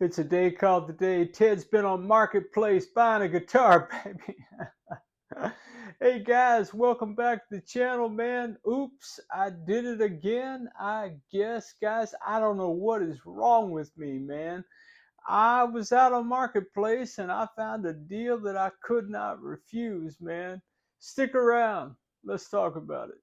It's a day called the day. Ted's been on Marketplace buying a guitar, baby. Hey guys, welcome back to the channel, man. Oops, I did it again. I guess, guys, I don't know what is wrong with me, man. I was out on Marketplace and I found a deal that I could not refuse, man. Stick around. Let's talk about it.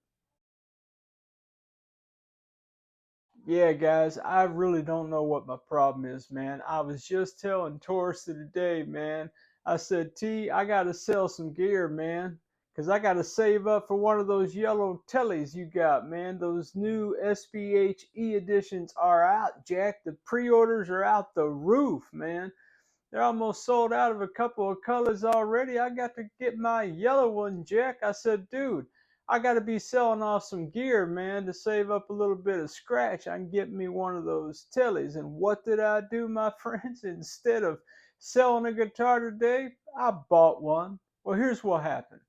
Yeah, guys, I really don't know what my problem is, man. I was just telling Torsten today, man. I said, T, I got to sell some gear, man, because I got to save up for one of those yellow tellies you got, man. Those new SBH-E editions are out, Jack. The pre-orders are out the roof, man. They're almost sold out of a couple of colors already. I got to get my yellow one, Jack. I said, dude, I got to be selling off some gear, man, to save up a little bit of scratch. I can get me one of those tellies. And what did I do, my friends? Instead of selling a guitar today, I bought one. Well, here's what happened.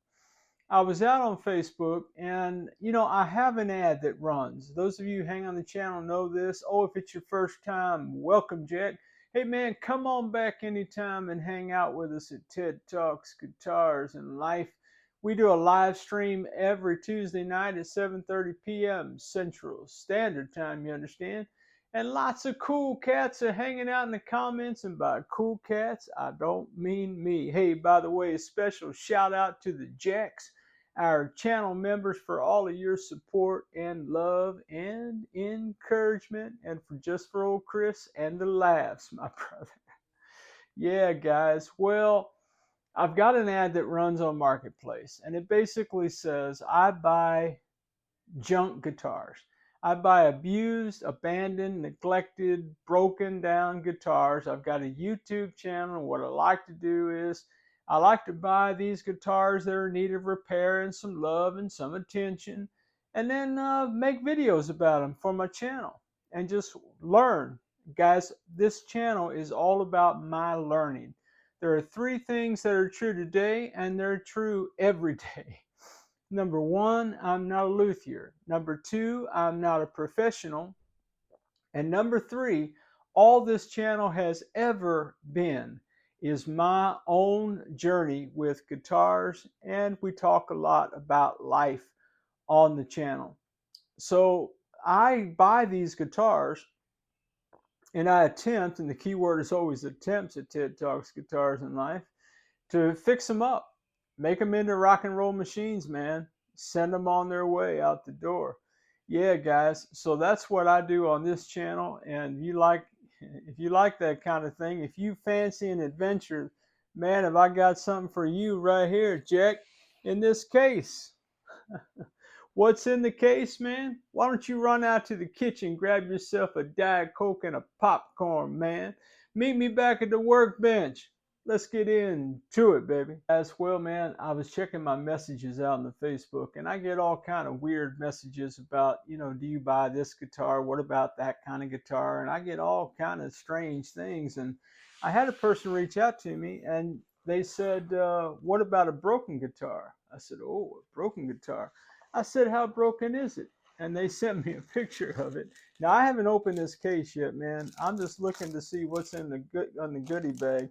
I was out on Facebook and, I have an ad that runs. Those of you who hang on the channel know this. Oh, if it's your first time, welcome, Jack. Hey, man, come on back anytime and hang out with us at TED Talks, Guitars, and Life. We do a live stream every Tuesday night at 7:30 p.m. Central Standard Time, you understand? And lots of cool cats are hanging out in the comments, and by cool cats, I don't mean me. Hey, by the way, a special shout out to the Jacks, our channel members, for all of your support and love and encouragement, and for old Chris and the laughs, my brother. Yeah, guys. Well, I've got an ad that runs on Marketplace, and it basically says I buy junk guitars. I buy abused, abandoned, neglected, broken down guitars. I've got a YouTube channel, and what I like to do is I like to buy these guitars that are in need of repair and some love and some attention, and then make videos about them for my channel and just learn. Guys, this channel is all about my learning. There are three things that are true today, and they're true every day. Number one, I'm not a luthier. Number two, I'm not a professional. And number three, all this channel has ever been is my own journey with guitars, and we talk a lot about life on the channel. So I buy these guitars and I attempt, and the key word is always attempts at TED Talks, Guitars, and Life, to fix them up, make them into rock and roll machines, man. Send them on their way out the door. Yeah, guys. So that's what I do on this channel. And if you like that kind of thing, if you fancy an adventure, man, have I got something for you right here, Jack, in this case. What's in the case, man? Why don't you run out to the kitchen, grab yourself a Diet Coke and a popcorn, man. Meet me back at the workbench. Let's get into it, baby. As well, man, I was checking my messages out on the Facebook, and I get all kind of weird messages about, do you buy this guitar? What about that kind of guitar? And I get all kind of strange things. And I had a person reach out to me, and they said, what about a broken guitar? I said, oh, a broken guitar. I said, how broken is it? And they sent me a picture of it. Now, I haven't opened this case yet, man. I'm just looking to see what's in on the goodie bag.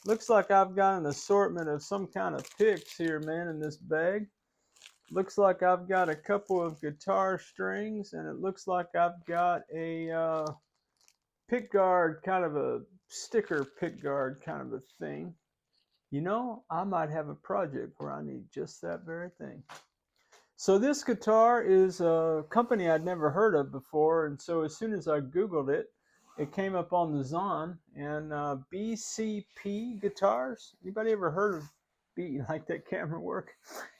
Looks like I've got an assortment of some kind of picks here, man, in this bag. Looks like I've got a couple of guitar strings, and it looks like I've got a pick guard, kind of a sticker pick guard kind of a thing. I might have a project where I need just that very thing. So this guitar is a company I'd never heard of before, and so as soon as I Googled it, it came up on the Zon, and BCP Guitars. Anybody ever heard of like that camera work?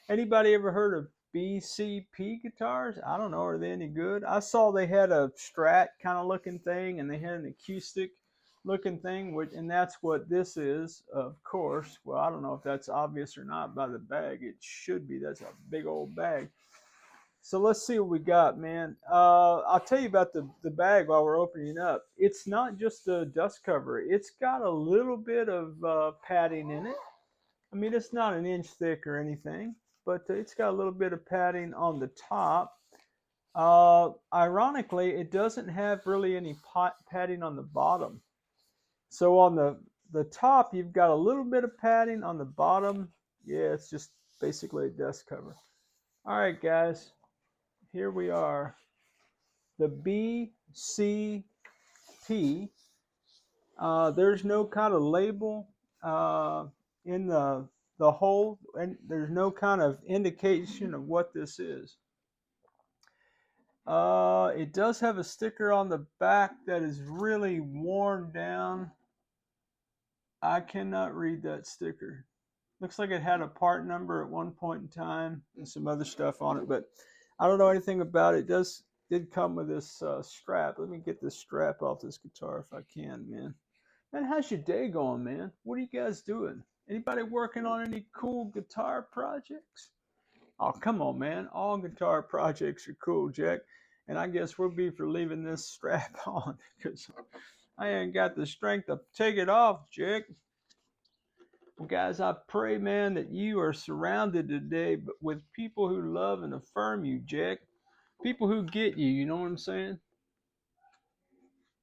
Anybody ever heard of BCP Guitars? I don't know. Are they any good? I saw they had a Strat kind of looking thing, and they had an acoustic looking thing, and that's what this is, of course. Well, I don't know if that's obvious or not by the bag. It should be. That's a big old bag. So let's see what we got, man. I'll tell you about the bag while we're opening it up. It's not just a dust cover. It's got a little bit of padding in it. I mean, it's not an inch thick or anything, but it's got a little bit of padding on the top. Ironically, it doesn't have really any padding on the bottom. So on the top, you've got a little bit of padding. On the bottom, yeah, it's just basically a dust cover. All right, guys, here we are. The BCP. There's no kind of label in the hole, and there's no kind of indication of what this is. It does have a sticker on the back that is really worn down. I cannot read that sticker. Looks like it had a part number at one point in time and some other stuff on it, but I don't know anything about it. It did come with this strap. Let me get this strap off this guitar if I can, man. Man, how's your day going, man? What are you guys doing? Anybody working on any cool guitar projects? Oh, come on, man. All guitar projects are cool, Jack. And I guess we'll be for leaving this strap on because I ain't got the strength to take it off, Jack. Well, guys, I pray, man, that you are surrounded today with people who love and affirm you, Jack. People who get you, you know what I'm saying?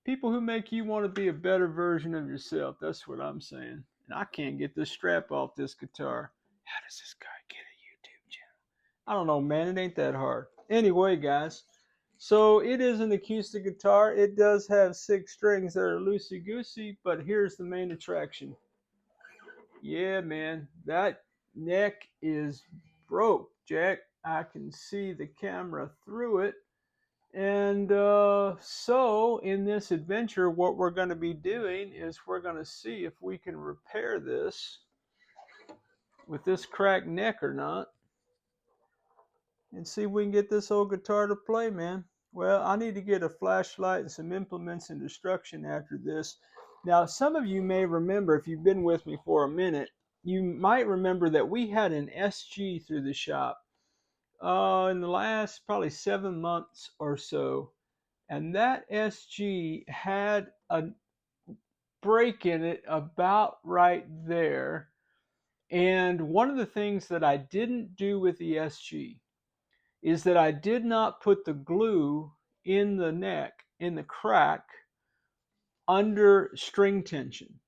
People who make you want to be a better version of yourself. That's what I'm saying. And I can't get the strap off this guitar. How does this guy get a YouTube channel? I don't know, man. It ain't that hard. Anyway, guys, so it is an acoustic guitar. It does have 6 strings that are loosey-goosey, but here's the main attraction. Yeah, man, that neck is broke, Jack. I can see the camera through it. And so in this adventure, what we're going to be doing is we're going to see if we can repair this with this cracked neck or not, and see if we can get this old guitar to play, man. Well, I need to get a flashlight and some implements and destruction after this. Now, some of you may remember, if you've been with me for a minute, you might remember that we had an SG through the shop in the last probably 7 months or so. And that SG had a break in it about right there. And one of the things that I didn't do with the SG is that I did not put the glue in the neck, in the crack, under string tension.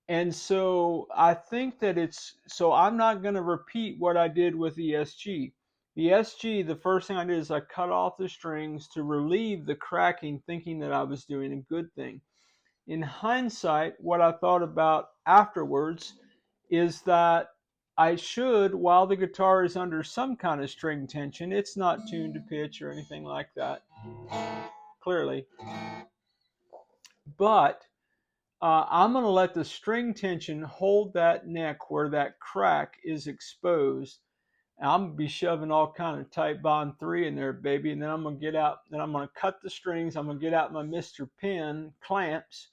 And so I think that so I'm not going to repeat what I did with the SG. The SG, the first thing I did is I cut off the strings to relieve the cracking, thinking that I was doing a good thing. In hindsight, what I thought about afterwards is that I should, while the guitar is under some kind of string tension, it's not tuned to pitch or anything like that, clearly, but I'm going to let the string tension hold that neck where that crack is exposed. And I'm going to be shoving all kind of tight bond 3 in there, baby. And then I'm going to get out, then I'm going to cut the strings. I'm going to get out my Mr. Pen clamps,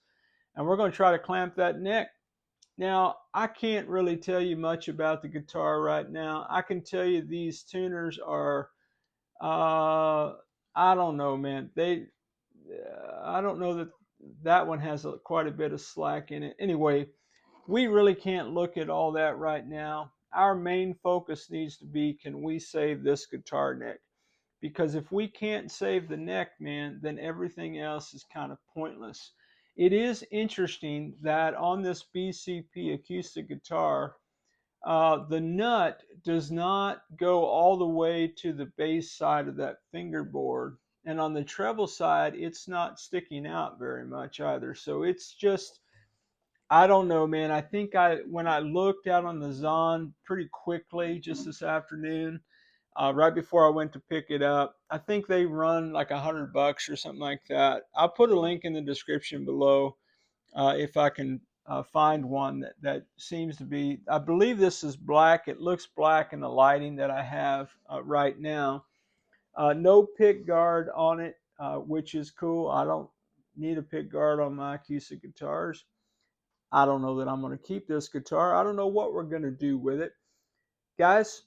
and we're going to try to clamp that neck. Now, I can't really tell you much about the guitar right now. I can tell you these tuners are, I don't know, man. I don't know that one has quite a bit of slack in it. Anyway, we really can't look at all that right now. Our main focus needs to be, can we save this guitar neck? Because if we can't save the neck, man, then everything else is kind of pointless. It is interesting that on this BCP acoustic guitar, the nut does not go all the way to the bass side of that fingerboard. And on the treble side, it's not sticking out very much either. So it's just, I don't know, man. I think when I looked out on the Zon pretty quickly just this afternoon, right before I went to pick it up, I think they run like $100 or something like that. I'll put a link in the description below if I can find one that seems to be, I believe this is black. It looks black in the lighting that I have right now. No pick guard on it, which is cool. I don't need a pick guard on my acoustic guitars. I don't know that I'm going to keep this guitar. I don't know what we're going to do with it. Guys,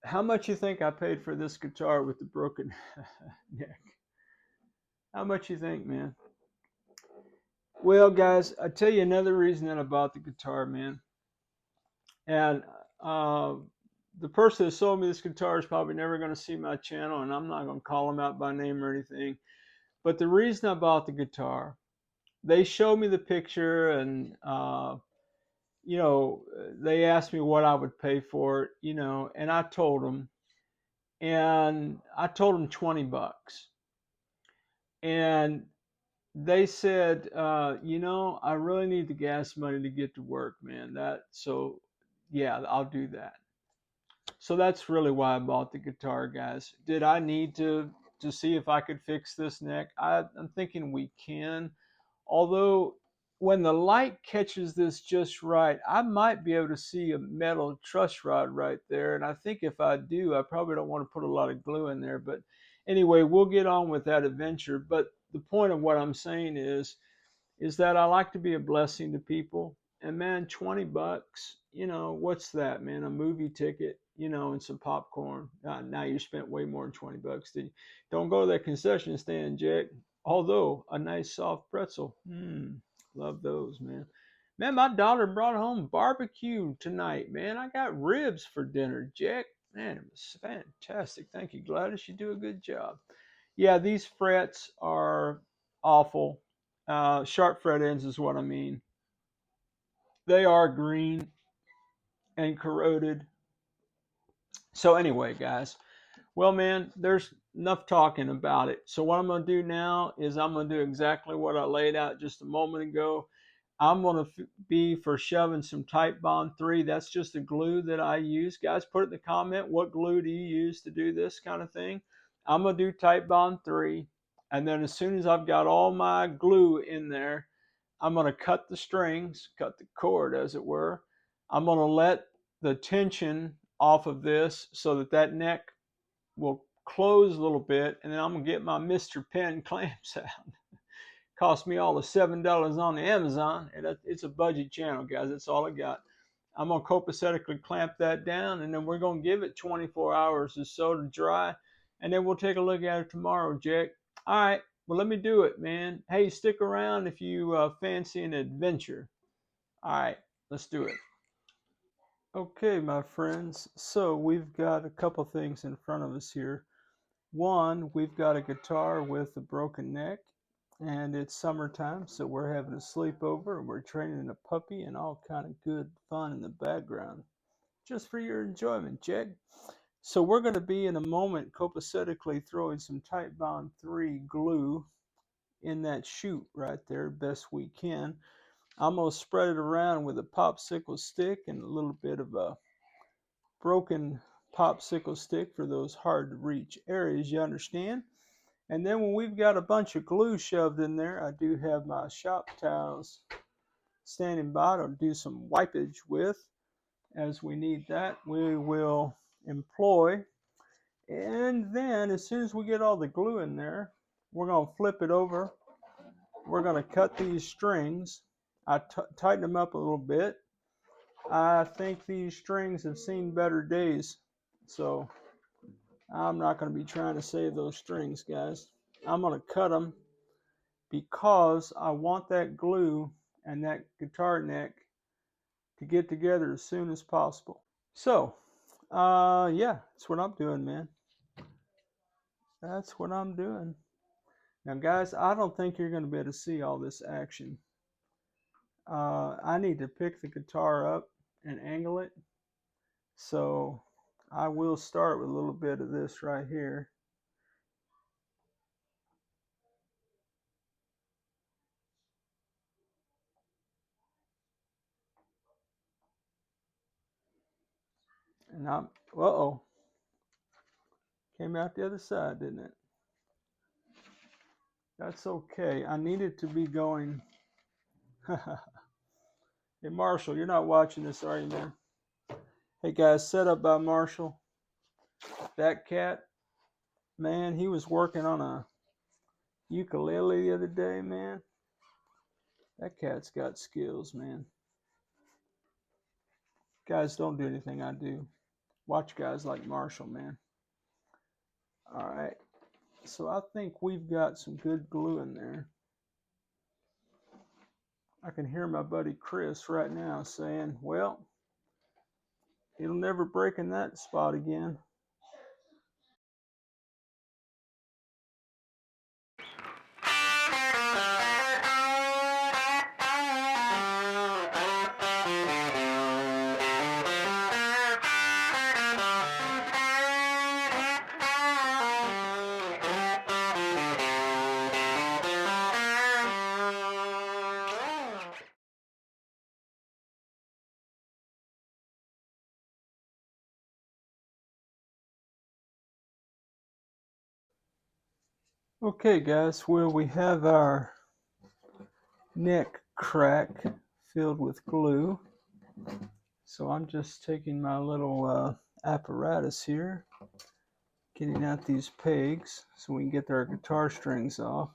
how much you think I paid for this guitar with the broken neck? How much you think, man? Well, guys, I tell you another reason that I bought the guitar, man. And the person that sold me this guitar is probably never going to see my channel, and I'm not going to call him out by name or anything. But the reason I bought the guitar they showed me the picture, and you know, they asked me what I would pay for it, you know, and I told them, and I told them $20, and they said, you know, I really need the gas money to get to work, man. So yeah, I'll do that. So that's really why I bought the guitar, guys. Did I need to see if I could fix this neck? I'm thinking we can. Although when the light catches this just right, I might be able to see a metal truss rod right there. And I think if I do, I probably don't want to put a lot of glue in there. But anyway, we'll get on with that adventure. But the point of what I'm saying is that I like to be a blessing to people. And man, $20, you know, what's that, man? A movie ticket, you know, and some popcorn. Now you spent way more than $20, did you? Don't go to that concession stand, Jack. Although a nice soft pretzel, love those, man. Man, my daughter brought home barbecue tonight, man. I got ribs for dinner, Jack. Man, it was fantastic. Thank you, Gladys. You do a good job. Yeah, these frets are awful. Sharp fret ends is what I mean. They are green and corroded. So anyway, guys, well, man, there's enough talking about it. So what I'm going to do now is I'm going to do exactly what I laid out just a moment ago. I'm going to be for shoving some Titebond 3. That's just the glue that I use. Guys, put it in the comment, what glue do you use to do this kind of thing? I'm going to do Titebond 3. And then as soon as I've got all my glue in there, I'm going to cut the strings, cut the cord as it were. I'm going to let the tension off of this so that that neck will close a little bit, and then I'm going to get my Mr. Penn clamps out. Cost me all the $7 on the Amazon, and it's a budget channel, guys. That's all I got. I'm going to copacetically clamp that down, and then we're going to give it 24 hours or so to dry, and then we'll take a look at it tomorrow, Jack. All right, well, let me do it, man. Hey, stick around if you fancy an adventure. All right, let's do it. Okay, my friends, so we've got a couple things in front of us here. One, we've got a guitar with a broken neck, and it's summertime, so we're having a sleepover, and we're training a puppy and all kind of good fun in the background, just for your enjoyment, Jack. So we're going to be in a moment copacetically throwing some Titebond 3 glue in that chute right there best we can. I'm going to spread it around with a popsicle stick and a little bit of a broken popsicle stick for those hard to reach areas, you understand? And then when we've got a bunch of glue shoved in there, I do have my shop towels standing by to do some wipage with as we need that. We will employ. And then as soon as we get all the glue in there, we're going to flip it over. We're going to cut these strings. I tighten them up a little bit. I think these strings have seen better days. So I'm not going to be trying to save those strings, guys. I'm going to cut them because I want that glue and that guitar neck to get together as soon as possible. So, yeah, that's what I'm doing, man. That's what I'm doing. Now, guys, I don't think you're going to be able to see all this action. I need to pick the guitar up and angle it. So I will start with a little bit of this right here. And I'm, uh-oh, came out the other side, didn't it? That's okay. I need it to be going. Hey, Marshall, you're not watching this, are you, man? Hey, guys, set up by Marshall. That cat, man, he was working on a ukulele the other day, man. That cat's got skills, man. Guys, don't do anything I do. Watch guys like Marshall, man. All right. So I think we've got some good glue in there. I can hear my buddy Chris right now saying, well, it'll never break in that spot again. Okay guys, well we have our neck crack filled with glue. So I'm just taking my little apparatus here, getting out these pegs so we can get our guitar strings off.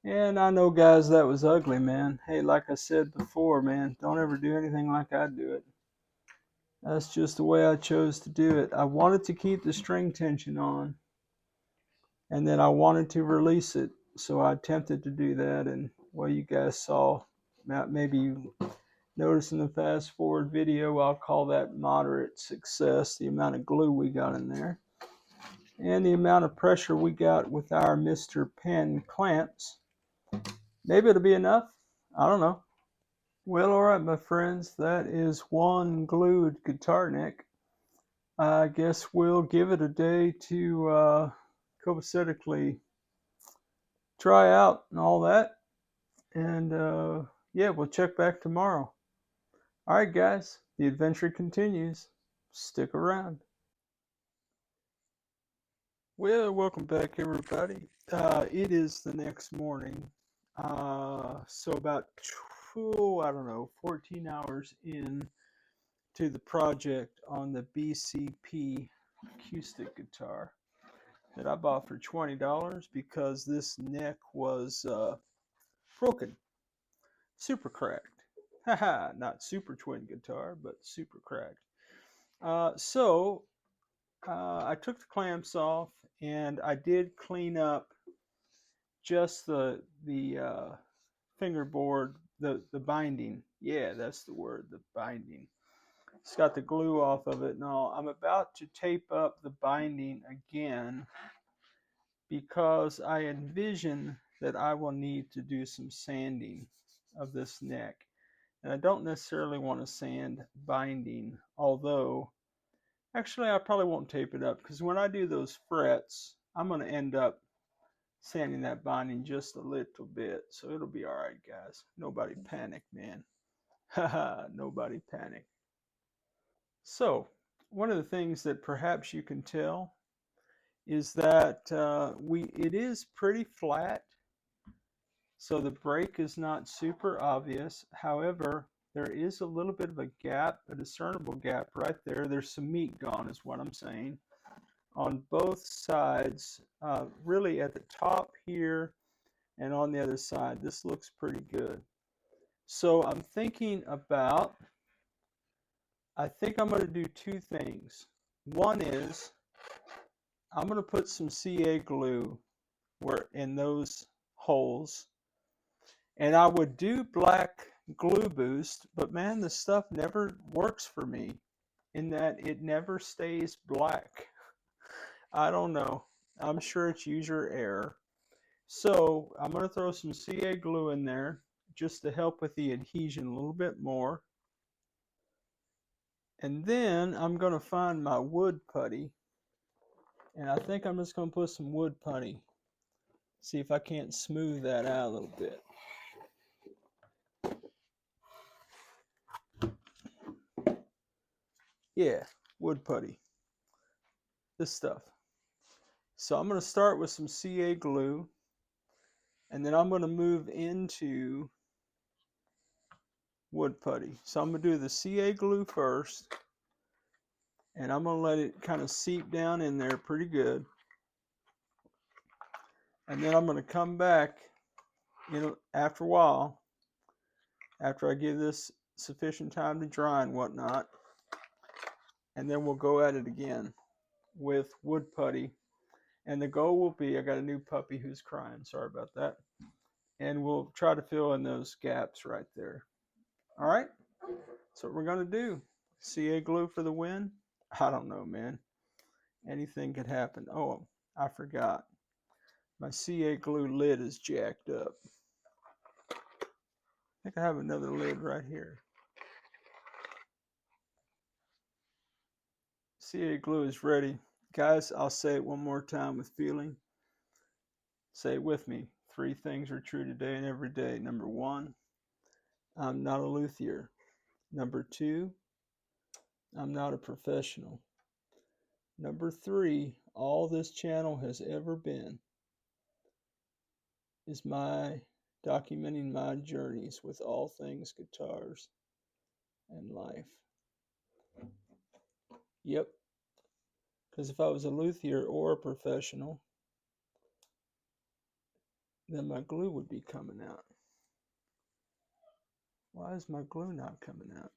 And I know guys, that was ugly, man. Hey, like I said before, man, don't ever do anything like I do it. That's just the way I chose to do it. I wanted to keep the string tension on, and then I wanted to release it, so I attempted to do that. And well, you guys saw, maybe you noticed in the fast forward video, I'll call that moderate success, the amount of glue we got in there and the amount of pressure we got with our Mr. Pen clamps. Maybe it'll be enough, I don't know. Well, alright my friends, that is one glued guitar neck. I guess we'll give it a day to copacetically try out and all that. And yeah, we'll check back tomorrow. Alright guys, the adventure continues. Stick around. Well, welcome back everybody. It is the next morning. So about, I don't know, 14 hours in to the project on the BCP acoustic guitar that I bought for $20 because this neck was broken, super cracked. Haha, not super twin guitar, but super cracked. So I took the clamps off and I did clean up just the fingerboard, the binding. Yeah, that's the word, the binding. It's got the glue off of it. Now I'm about to tape up the binding again because I envision that I will need to do some sanding of this neck. And I don't necessarily want to sand binding, although actually I probably won't tape it up because when I do those frets, I'm going to end up sanding that binding just a little bit. So it'll be all right, guys. Nobody panic, man. Haha, nobody panic. So one of the things that perhaps you can tell is that it is pretty flat. So the break is not super obvious. However, there is a little bit of a gap, a discernible gap right there. There's some meat gone is what I'm saying. On both sides, really at the top here and on the other side. This looks pretty good. So I'm thinking about, I think I'm going to do two things. One is I'm going to put some CA glue in those holes. And I would do black glue boost, but man, the stuff never works for me in that it never stays black. I don't know. I'm sure it's user error. So I'm going to throw some CA glue in there just to help with the adhesion a little bit more. And then I'm going to find my wood putty. And I think I'm just going to put some wood putty. See if I can't smooth that out a little bit. Yeah, wood putty. This stuff. So I'm going to start with some CA glue. And then I'm going to move into wood putty. So I'm going to do the CA glue first. And I'm going to let it kind of seep down in there pretty good. And then I'm going to come back after a while, after I give this sufficient time to dry and whatnot. And then we'll go at it again with wood putty. And the goal will be, I got a new puppy who's crying, sorry about that. And we'll try to fill in those gaps right there. All right, so what we're going to do. CA glue for the win? I don't know, man. Anything could happen. Oh, I forgot. My CA glue lid is jacked up. I think I have another lid right here. CA glue is ready. Guys, I'll say it one more time with feeling. Say it with me. 3 things are true today and every day. Number 1, I'm not a luthier. Number 2, I'm not a professional. Number 3, all this channel has ever been is my documenting my journeys with all things guitars and life. Yep, because if I was a luthier or a professional, then my glue would be coming out. Why is my glue not coming out?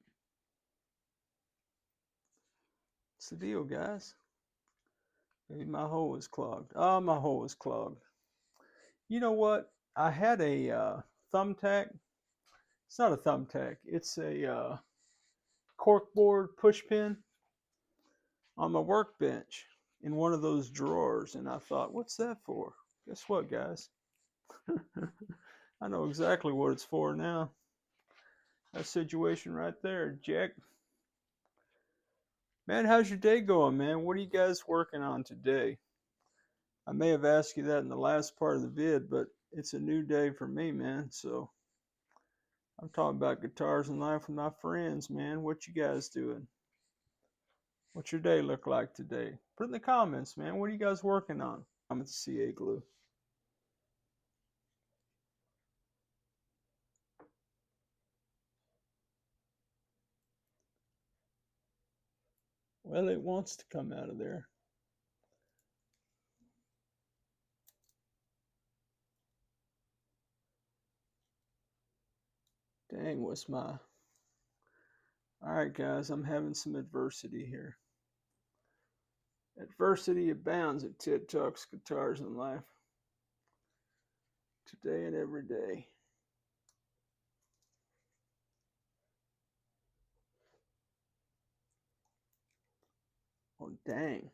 What's the deal, guys? Maybe my hole is clogged. Oh, my hole is clogged. You know what? I had a thumbtack. It's not a thumbtack. It's a corkboard push pin on my workbench in one of those drawers. And I thought, what's that for? Guess what, guys? I know exactly what it's for now. That situation right there, Jack. Man, how's your day going, man? What are you guys working on today? I may have asked you that in the last part of the vid, but it's a new day for me, man. So I'm talking about guitars and life with my friends, man. What you guys doing? What's your day look like today? Put in the comments, man. What are you guys working on? I'm with CA glue. Well, it wants to come out of there. Dang, what's my... Alright, guys, I'm having some adversity here. Adversity abounds at TED Talks Guitars and Life. Today and every day. Oh, dang.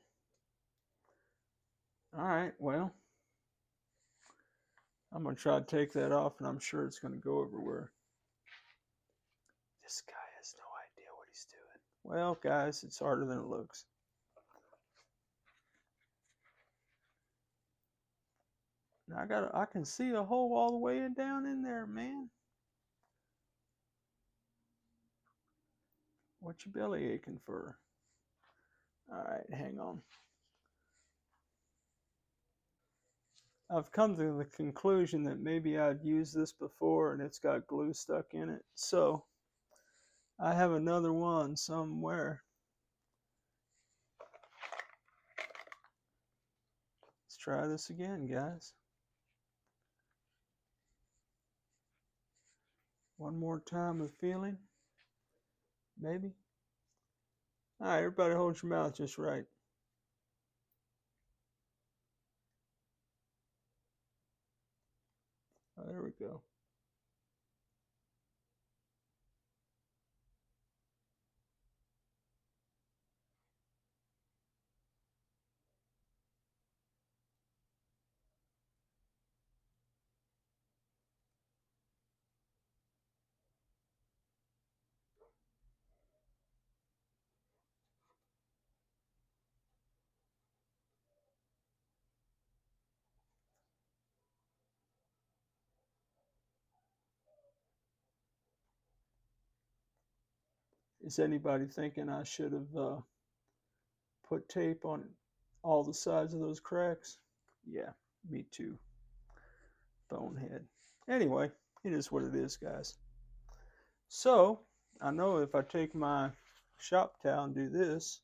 Alright, well, I'm going to try to take that off, and I'm sure it's going to go everywhere. This guy has no idea what he's doing. Well, guys, it's harder than it looks. Now I can see a hole all the way down in there, man. What you belly aching for? Alright, hang on. I've come to the conclusion that maybe I'd used this before and it's got glue stuck in it. So I have another one somewhere. Let's try this again, guys. One more time with feeling. Maybe. Alright, everybody hold your mouth just right. Oh, there we go. Is anybody thinking I should have put tape on all the sides of those cracks? Yeah, me too. Bonehead. Anyway, it is what it is, guys. So, I know if I take my shop towel and do this,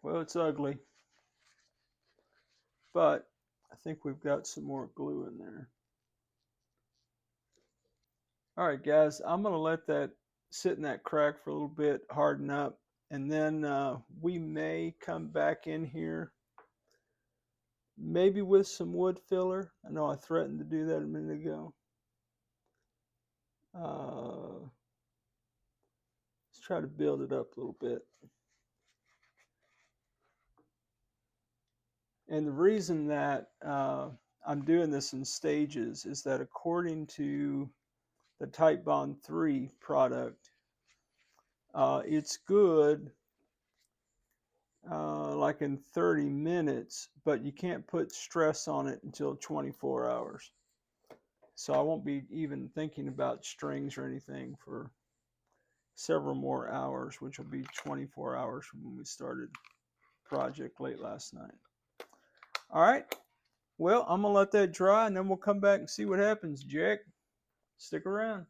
well, it's ugly. But I think we've got some more glue in there. Alright, guys, I'm going to let that sit in that crack for a little bit, harden up, and then we may come back in here, maybe with some wood filler. I know I threatened to do that a minute ago. Let's try to build it up a little bit. And the reason that I'm doing this in stages is that according to the Type Bond 3 product, it's good like in 30 minutes, but you can't put stress on it until 24 hours. So I won't be even thinking about strings or anything for several more hours, which will be 24 hours from when we started the project late last night. All right. Well, I'm going to let that dry, and then we'll come back and see what happens, Jack. Stick around.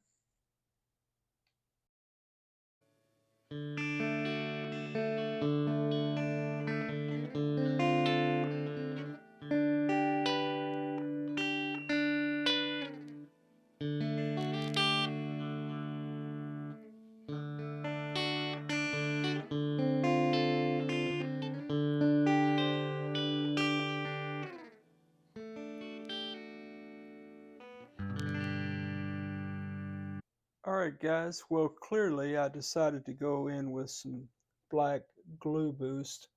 All right, guys. Well, clearly I decided to go in with some black glue boost.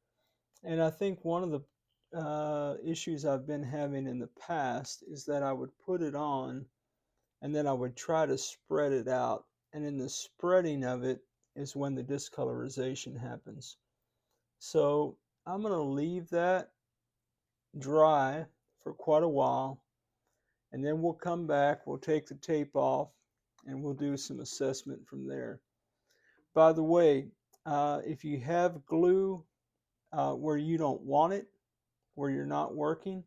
And I think one of the issues I've been having in the past is that I would put it on and then I would try to spread it out. And in the spreading of it is when the discolorization happens. So I'm going to leave that dry for quite a while. And then we'll come back, we'll take the tape off, and we'll do some assessment from there. By the way, if you have glue where you don't want it, where you're not working,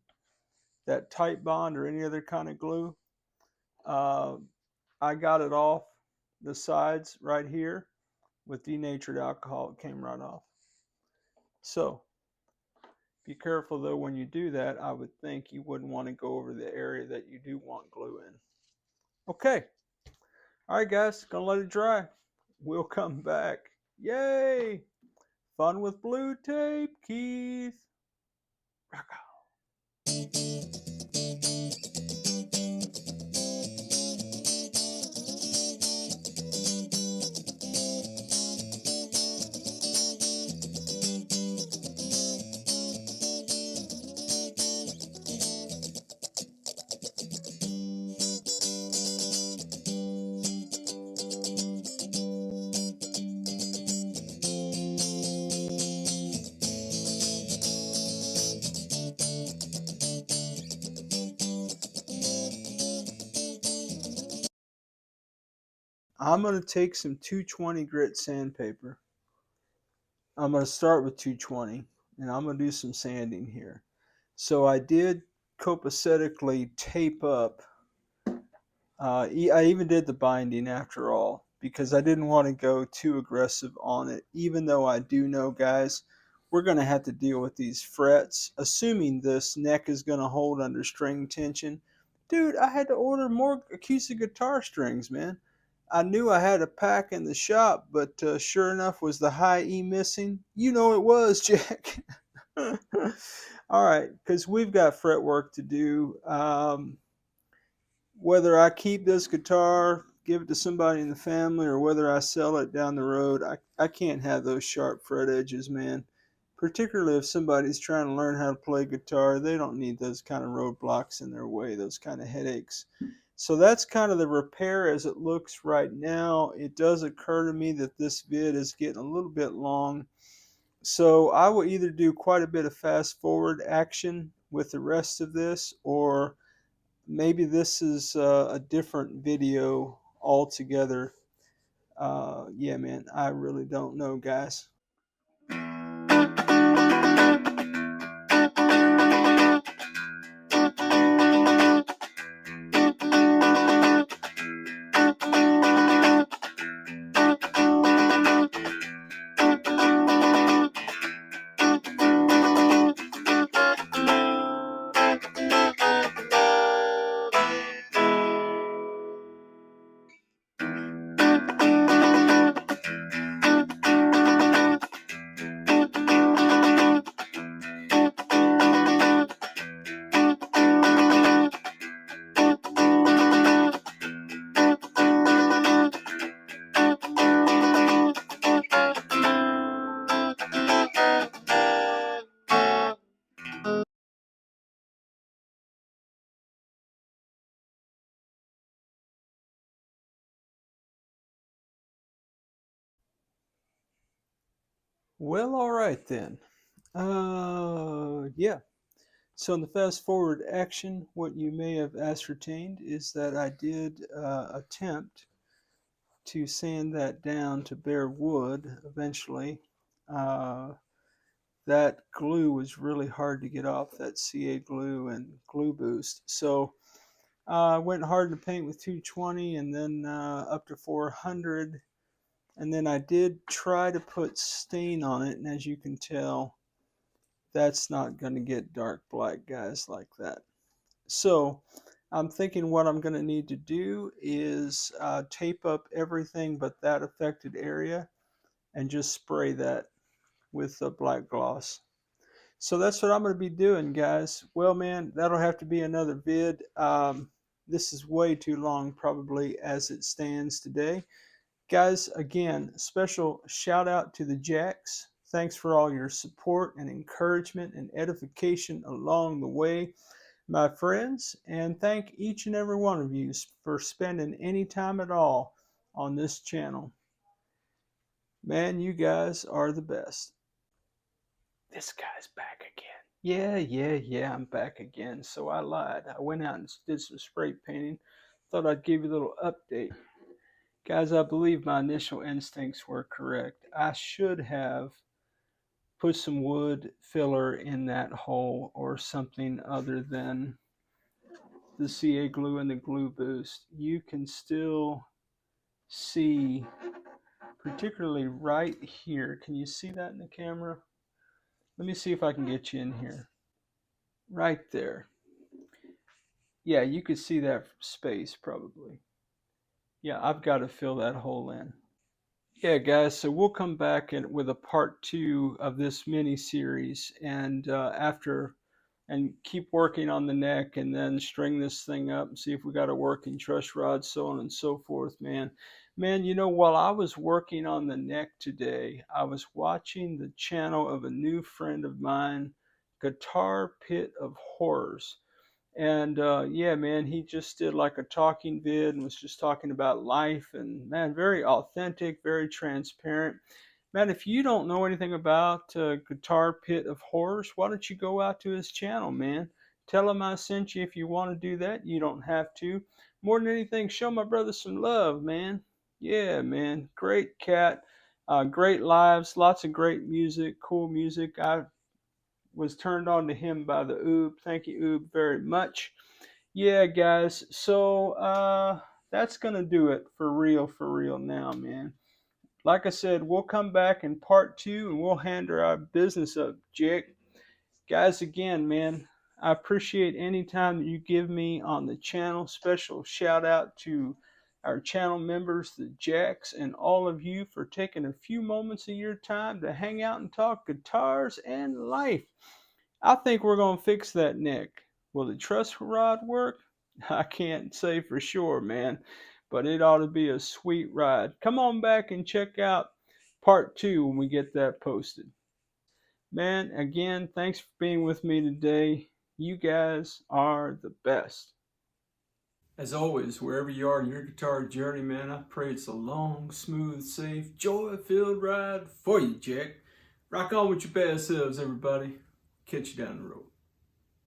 that tight bond or any other kind of glue, I got it off the sides right here with denatured alcohol. It came right off. So be careful though when you do that. I would think you wouldn't want to go over the area that you do want glue in. Okay. All right, guys, gonna let it dry. We'll come back. Yay! Fun with blue tape, Keith. Rock on. I'm going to take some 220 grit sandpaper. I'm going to start with 220 and I'm going to do some sanding here. So I did copacetically tape up. I even did the binding after all because I didn't want to go too aggressive on it, even though I do know, guys, we're going to have to deal with these frets, assuming this neck is going to hold under string tension. Dude, I had to order more acoustic guitar strings, man. I knew I had a pack in the shop, but sure enough, was the high E missing? You know it was, Jack. All right, because we've got fret work to do. Whether I keep this guitar, give it to somebody in the family, or whether I sell it down the road, I can't have those sharp fret edges, man. Particularly if somebody's trying to learn how to play guitar, they don't need those kind of roadblocks in their way, those kind of headaches. So that's kind of the repair as it looks right now. It does occur to me that this vid is getting a little bit long. So I will either do quite a bit of fast forward action with the rest of this, or maybe this is a different video altogether. Yeah, man, I really don't know, guys. Well, all right then. Yeah. So in the fast forward action, what you may have ascertained is that I did attempt to sand that down to bare wood eventually. That glue was really hard to get off, that CA glue and glue boost. So I went hard in the paint with 220 and then up to 400. And then I did try to put stain on it, and as you can tell, that's not going to get dark black, guys, like that. So I'm thinking what I'm going to need to do is tape up everything but that affected area and just spray that with the black gloss. So that's what I'm going to be doing, guys. Well, man, that'll have to be another vid. This is way too long probably as it stands today. Guys, again, special shout out to the Jacks. Thanks for all your support and encouragement and edification along the way, my friends. And thank each and every one of you for spending any time at all on this channel. Man, you guys are the best. This guy's back again. Yeah, I'm back again. So I lied. I went out and did some spray painting. Thought I'd give you a little update. Guys, I believe my initial instincts were correct. I should have put some wood filler in that hole or something other than the CA glue and the glue boost. You can still see, particularly right here. Can you see that in the camera? Let me see if I can get you in here. Right there. Yeah, you could see that space probably. Yeah, I've got to fill that hole in. Yeah, guys, so we'll come back with a part 2 of this mini series, and keep working on the neck, and then string this thing up and see if we got a working truss rod, so on and so forth, man. Man, you know, while I was working on the neck today, I was watching the channel of a new friend of mine, Guitar Pit of Horrors. And yeah, man, he just did like a talking vid and was just talking about life, and man, very authentic, very transparent. Man, if you don't know anything about Guitar Pit of Horrors, why don't you go out to his channel, man? Tell him I sent you if you want to do that. You don't have to. More than anything, show my brother some love, man. Yeah, man, great cat, great lives, lots of great music, cool music. I was turned on to him by the Oob. Thank you, Oob, very much. Yeah, guys. So that's gonna do it for real now, man. Like I said, we'll come back in part 2 and we'll handle our business up, Jake. Guys, again, man, I appreciate any time that you give me on the channel. Special shout out to our channel members, the Jacks, and all of you for taking a few moments of your time to hang out and talk guitars and life. I think we're going to fix that neck. Will the truss rod work? I can't say for sure, man, but it ought to be a sweet ride. Come on back and check out part 2 when we get that posted. Man, again, thanks for being with me today. You guys are the best. As always, wherever you are in your guitar journey, man, I pray it's a long, smooth, safe, joy-filled ride for you, Jack. Rock on with your best selves, everybody. Catch you down the road.